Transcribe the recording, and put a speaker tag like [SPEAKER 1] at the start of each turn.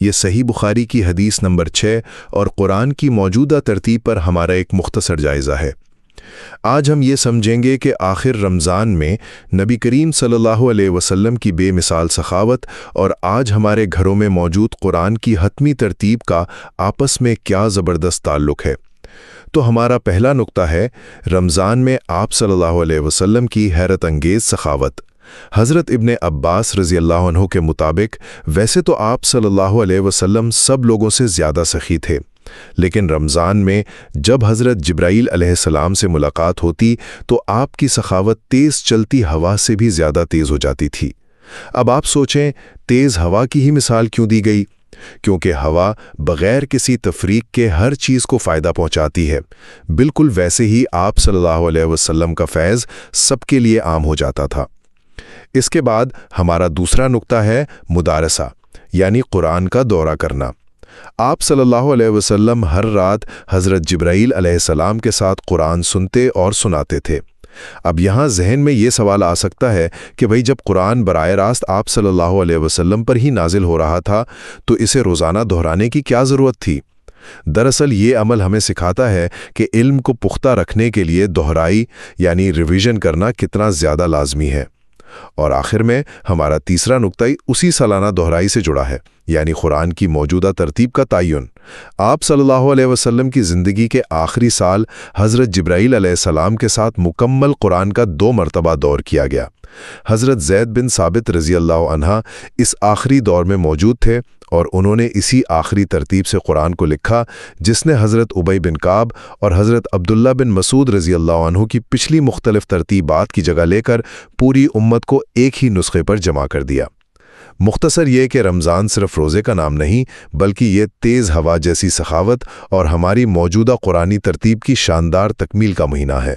[SPEAKER 1] یہ صحیح بخاری کی حدیث نمبر 6 اور قرآن کی موجودہ ترتیب پر ہمارا ایک مختصر جائزہ ہے۔ آج ہم یہ سمجھیں گے کہ آخر رمضان میں نبی کریم صلی اللہ علیہ وسلم کی بے مثال سخاوت اور آج ہمارے گھروں میں موجود قرآن کی حتمی ترتیب کا آپس میں کیا زبردست تعلق ہے۔ تو ہمارا پہلا نقطہ ہے رمضان میں آپ صلی اللہ علیہ وسلم کی حیرت انگیز سخاوت۔ حضرت ابن عباس رضی اللہ عنہ کے مطابق ویسے تو آپ صلی اللہ علیہ وسلم سب لوگوں سے زیادہ سخی تھے، لیکن رمضان میں جب حضرت جبرائیل علیہ السلام سے ملاقات ہوتی تو آپ کی سخاوت تیز چلتی ہوا سے بھی زیادہ تیز ہو جاتی تھی۔ اب آپ سوچیں تیز ہوا کی ہی مثال کیوں دی گئی؟ کیونکہ ہوا بغیر کسی تفریق کے ہر چیز کو فائدہ پہنچاتی ہے۔ بالکل ویسے ہی آپ صلی اللہ علیہ وسلم کا فیض سب کے لیے عام ہو جاتا تھا۔ اس کے بعد ہمارا دوسرا نقطہ ہے مدارسہ، یعنی قرآن کا دورہ کرنا۔ آپ صلی اللہ علیہ وسلم ہر رات حضرت جبرائیل علیہ السلام کے ساتھ قرآن سنتے اور سناتے تھے۔ اب یہاں ذہن میں یہ سوال آ سکتا ہے کہ بھئی جب قرآن براہ راست آپ صلی اللہ علیہ وسلم پر ہی نازل ہو رہا تھا تو اسے روزانہ دہرانے کی کیا ضرورت تھی؟ دراصل یہ عمل ہمیں سکھاتا ہے کہ علم کو پختہ رکھنے کے لیے دہرائی یعنی ریویژن کرنا کتنا زیادہ لازمی ہے۔ اور آخر میں ہمارا تیسرا نقطہ اسی سالانہ دہرائی سے جڑا ہے، یعنی قرآن کی موجودہ ترتیب کا تعین۔ آپ صلی اللہ علیہ وسلم کی زندگی کے آخری سال حضرت جبرائیل علیہ السلام کے ساتھ مکمل قرآن کا 2 مرتبہ دور کیا گیا۔ حضرت زید بن ثابت رضی اللہ عنہ اس آخری دور میں موجود تھے اور انہوں نے اسی آخری ترتیب سے قرآن کو لکھا جس نے حضرت ابی بن کعب اور حضرت عبداللہ بن مسعود رضی اللہ عنہ کی پچھلی مختلف ترتیبات کی جگہ لے کر پوری امت کو ایک ہی نسخے پر جمع کر دیا۔ مختصر یہ کہ رمضان صرف روزے کا نام نہیں بلکہ یہ تیز ہوا جیسی سخاوت اور ہماری موجودہ قرآنی ترتیب کی شاندار تکمیل کا مہینہ ہے۔